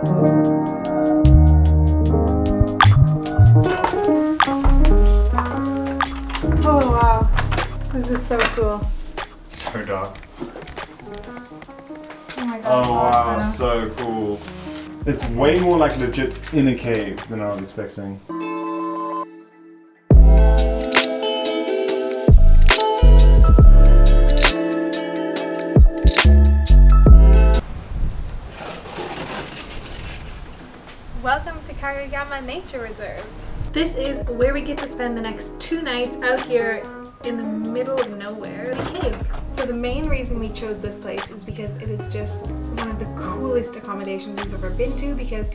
Oh wow, this is so cool. So dark. Oh my god. Oh wow, awesome. so cool. It's way more like legit in a cave than I was expecting. Welcome to Kagga Kamma Nature Reserve. This is where we get to spend the next 2 nights out here in the middle of nowhere in a cave. So the main reason we chose this place is because it is just one of the coolest accommodations we've ever been to, because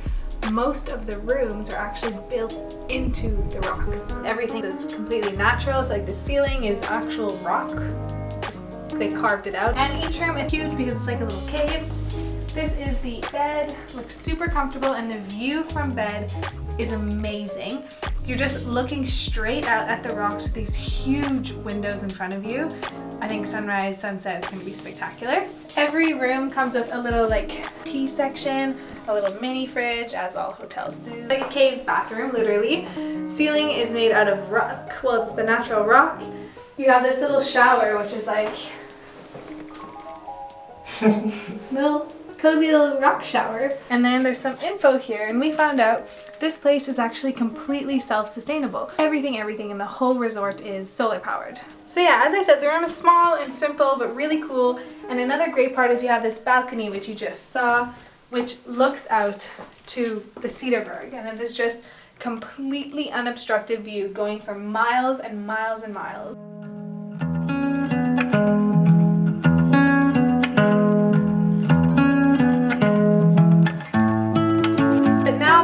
most of the rooms are actually built into the rocks. Everything is completely natural, so like the ceiling is actual rock. They carved it out. And each room is huge because it's like a little cave. This is the bed, looks super comfortable, and the view from bed is amazing. You're just looking straight out at the rocks with these huge windows in front of you. I think sunrise, sunset is going to be spectacular. Every room comes with a little like tea section, a little mini fridge, as all hotels do. Like a cave bathroom, literally. Ceiling is made out of rock. Well, it's the natural rock. You have this little shower, which is like little cozy little rock shower. And then there's some info here, and we found out this place is actually completely self-sustainable. Everything in the whole resort is solar powered. So yeah, as I said, the room is small and simple but really cool. And another great part is you have this balcony, which you just saw, which looks out to the Cederberg, and it is just completely unobstructed view going for miles and miles and miles.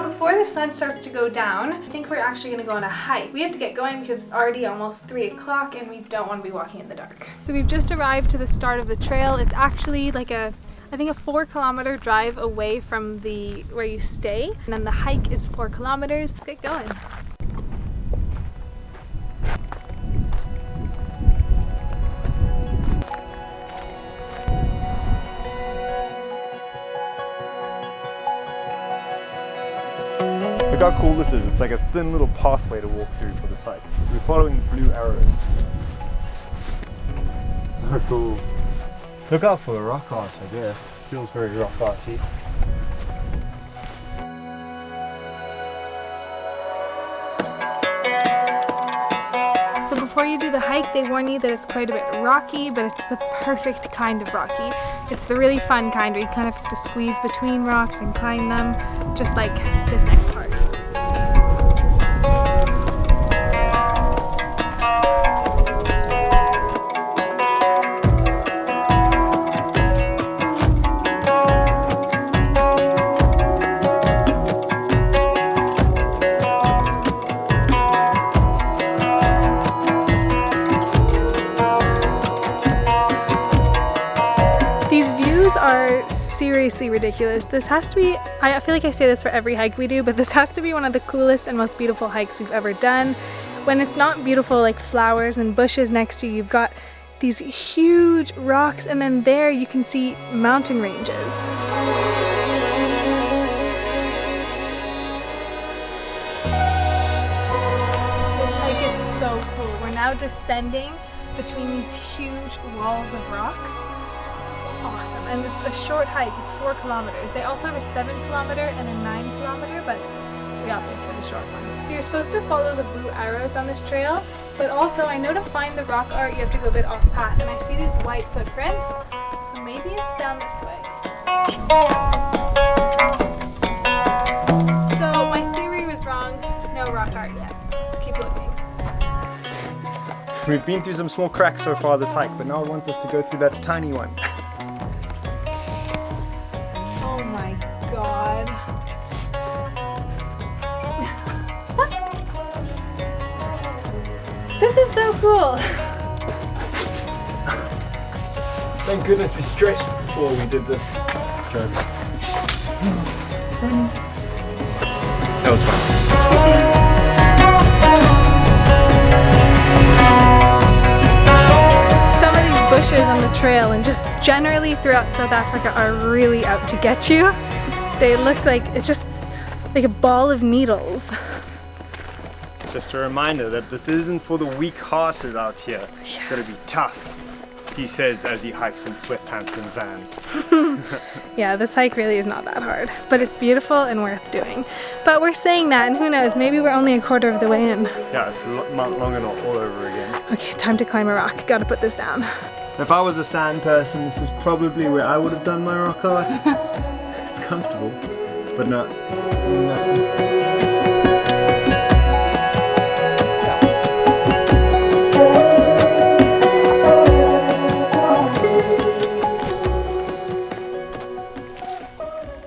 Before the sun starts to go down, I think we're actually going to go on a hike. We have to get going because it's already almost 3 o'clock and we don't want to be walking in the dark. So we've just arrived to the start of the trail. It's actually like I think a 4-kilometer drive away from where you stay. And then the hike is 4 kilometers. Let's get going. Look how cool this is. It's like a thin little pathway to walk through for this hike. We're following the blue arrows. So cool. Look out for the rock art, I guess. It feels very rock arty. So before you do the hike, they warn you that it's quite a bit rocky, but it's the perfect kind of rocky. It's the really fun kind where you kind of have to squeeze between rocks and climb them, just like this next part. Are seriously ridiculous. This has to be, I feel like I say this for every hike we do, but this has to be one of the coolest and most beautiful hikes we've ever done. When it's not beautiful like flowers and bushes next to you, you've got these huge rocks, and then there you can see mountain ranges. This hike is so cool. We're now descending between these huge walls of rocks. Awesome, and it's a short hike. It's 4 kilometers. They also have a 7-kilometer and a 9-kilometer, but we opted for the short one. So you're supposed to follow the blue arrows on this trail, but also I know to find the rock art you have to go a bit off path, and I see these white footprints, so maybe it's down this way. So my theory was wrong. No rock art yet. Let's keep looking. We've been through some small cracks so far this hike, but now it wants us to go through that tiny one. God. This is so cool. Thank goodness we stretched before we did this. Jokes. That was fun. Bushes on the trail and just generally throughout South Africa are really out to get you. They look like, it's just like a ball of needles. Just a reminder that this isn't for the weak-hearted out here. It's gotta be tough, he says as he hikes in sweatpants and Vans. Yeah, this hike really is not that hard, but it's beautiful and worth doing. But we're saying that, and who knows, maybe we're only a quarter of the way in. Yeah, it's long and all over again. Okay, time to climb a rock. Gotta put this down. If I was a sand person, this is probably where I would have done my rock art. It's comfortable, but nothing.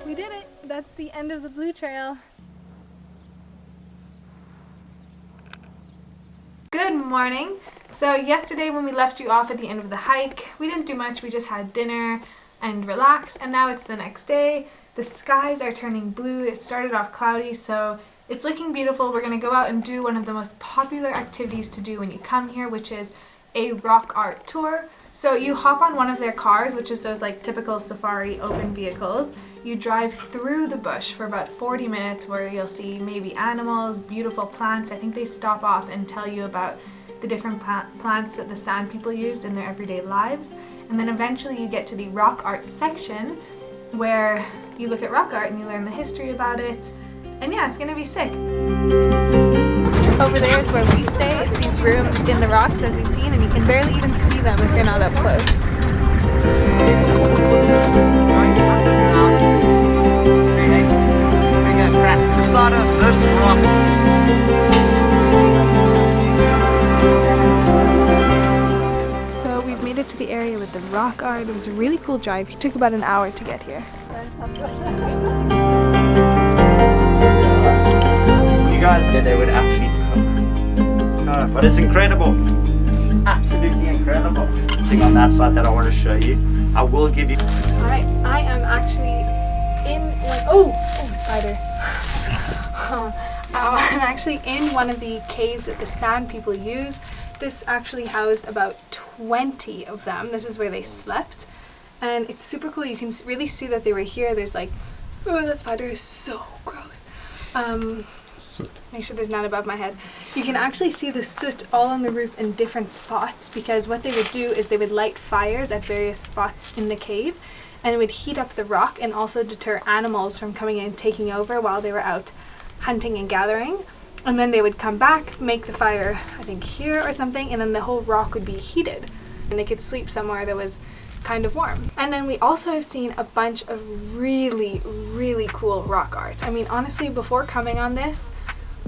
We did it. That's the end of the blue trail. Good morning. So yesterday when we left you off at the end of the hike, we didn't do much. We just had dinner and relaxed, and now it's the next day. The skies are turning blue. It started off cloudy, so it's looking beautiful. We're going to go out and do one of the most popular activities to do when you come here, which is a rock art tour. So you hop on one of their cars, which is those like typical safari open vehicles. You drive through the bush for about 40 minutes where you'll see maybe animals, beautiful plants. I think they stop off and tell you about the different plants that the sand people used in their everyday lives. And then eventually you get to the rock art section where you look at rock art and you learn the history about it. And yeah, it's gonna be sick. Over there is where we stay. It's these rooms in the rocks, as you've seen, and you can barely even see them if you're not up close. Side of this rock. So we've made it to the area with the rock art. It was a really cool drive. It took about an hour to get here. You guys did, they would actually cook. But it's incredible. It's absolutely incredible. Thing on that side that I want to show you. I will give you. Alright, I am actually in one. Oh, spider. I'm actually in one of the caves that the sand people use. This actually housed about 20 of them. This is where they slept. And it's super cool. You can really see that they were here. There's like, oh, that spider is so gross. Soot. Make sure there's none above my head. You can actually see the soot all on the roof in different spots, because what they would do is they would light fires at various spots in the cave, and it would heat up the rock and also deter animals from coming in and taking over while they were out hunting and gathering. And then they would come back, make the fire, I think here or something, and then the whole rock would be heated and they could sleep somewhere that was kind of warm. And then we also have seen a bunch of really, really cool rock art. I mean, honestly, before coming on this,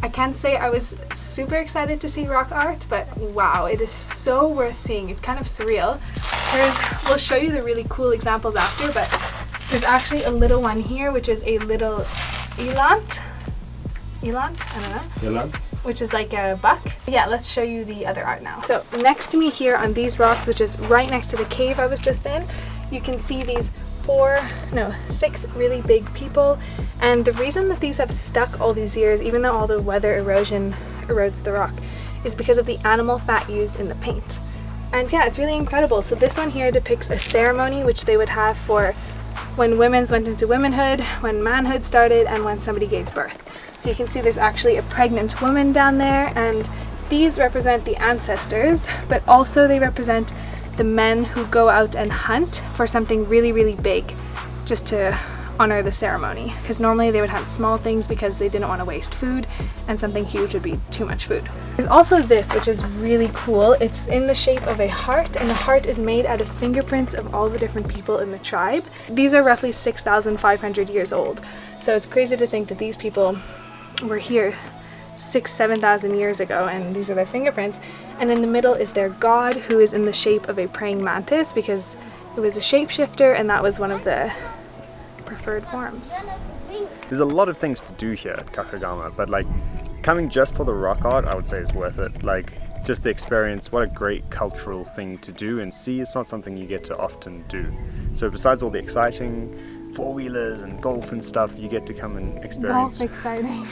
I can't say I was super excited to see rock art, but wow, it is so worth seeing. It's kind of surreal. We'll show you the really cool examples after, but there's actually a little one here, which is a little eland? I don't know. Eland? Which is like a buck. Yeah, let's show you the other art now. So next to me here on these rocks, which is right next to the cave I was just in, you can see these 6 really big people. And the reason that these have stuck all these years, even though all the weather erosion erodes the rock, is because of the animal fat used in the paint. And yeah, it's really incredible. So this one here depicts a ceremony which they would have for when women's went into womanhood, when manhood started, and when somebody gave birth. So you can see there's actually a pregnant woman down there, and these represent the ancestors, but also they represent the men who go out and hunt for something really, really big, just to honor the ceremony. Because normally they would hunt small things because they didn't want to waste food, and something huge would be too much food. There's also this, which is really cool. It's in the shape of a heart, and the heart is made out of fingerprints of all the different people in the tribe. These are roughly 6,500 years old. So it's crazy to think that these people were here 7,000 years ago, and these are their fingerprints. And in the middle is their god, who is in the shape of a praying mantis, because it was a shapeshifter and that was one of the preferred forms. There's a lot of things to do here at Kagga Kamma, but like coming just for the rock art, I would say is worth it. Like just the experience, what a great cultural thing to do and see. It's not something you get to often do. So besides all the exciting four-wheelers and golf and stuff, you get to come and experience. Golf exciting.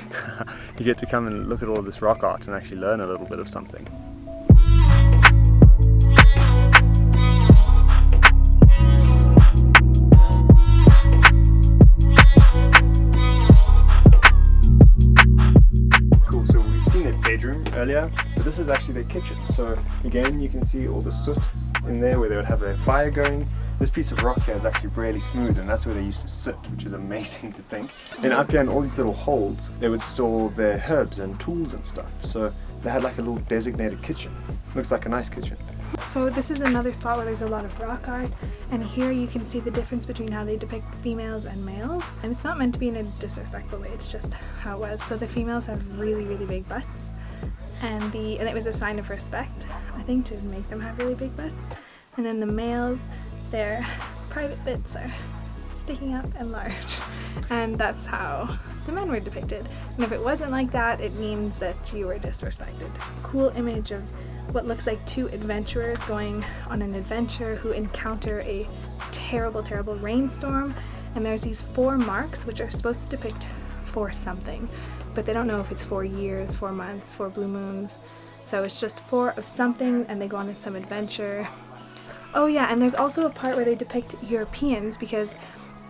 You get to come and look at all this rock art and actually learn a little bit of something. earlier, but this is actually their kitchen. So again, you can see all the soot in there where they would have their fire going. This piece of rock here is actually really smooth, and that's where they used to sit, which is amazing to think. And up here in all these little holes, they would store their herbs and tools and stuff. So they had like a little designated kitchen. Looks like a nice kitchen. So this is another spot where there's a lot of rock art, and here you can see the difference between how they depict females and males. And it's not meant to be in a disrespectful way, it's just how it was. So the females have really, really big butts, and it was a sign of respect, I think, to make them have really big butts. And then the males, their private bits are sticking up and large, and that's how the men were depicted. And if it wasn't like that, it means that you were disrespected. Cool image of what looks like two adventurers going on an adventure who encounter a terrible, terrible rainstorm, and there's these 4 marks which are supposed to depict 4 something, but they don't know if it's 4 years, 4 months, 4 blue moons. So it's just 4 of something, and they go on some adventure. Oh yeah, and there's also a part where they depict Europeans, because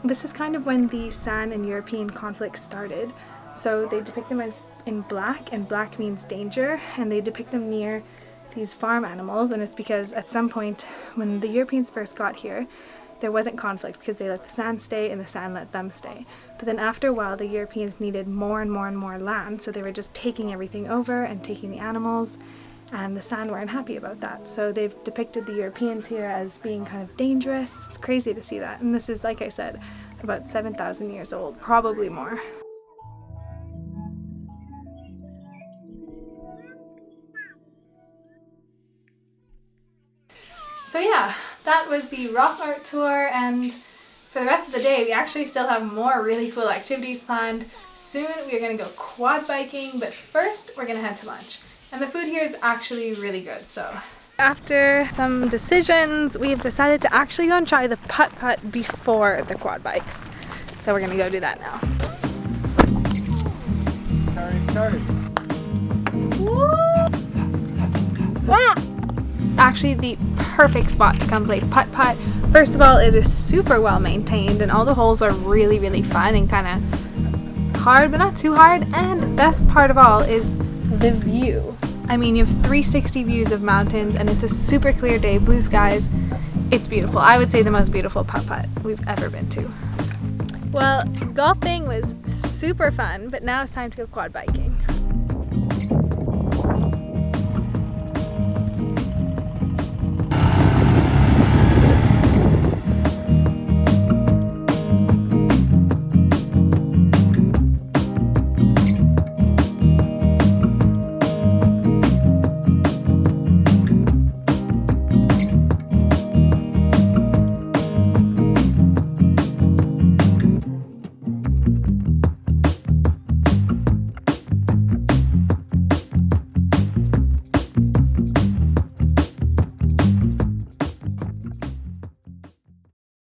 this is kind of when the San and European conflict started. So they depict them as in black, and black means danger, and they depict them near these farm animals, and it's because at some point when the Europeans first got here, there wasn't conflict because they let the San stay and the San let them stay. But then after a while, the Europeans needed more and more and more land, so they were just taking everything over and taking the animals, and the San weren't happy about that. So they've depicted the Europeans here as being kind of dangerous. It's crazy to see that, and this is, like I said, about 7,000 years old, probably more. So yeah, that was the rock art tour, and for the rest of the day we actually still have more really cool activities planned. Soon we're going to go quad biking, but first we're going to head to lunch. And the food here is actually really good, so. After some decisions, we've decided to actually go and try the putt-putt before the quad bikes. So we're going to go do that now. Carry. Ah! Actually the perfect spot to come play putt-putt. First of all, it is super well maintained, and all the holes are really, really fun and kind of hard, but not too hard. And the best part of all is the view. I mean, you have 360 views of mountains, and it's a super clear day, blue skies. It's beautiful. I would say the most beautiful putt-putt we've ever been to. Well, golfing was super fun, but now it's time to go quad biking.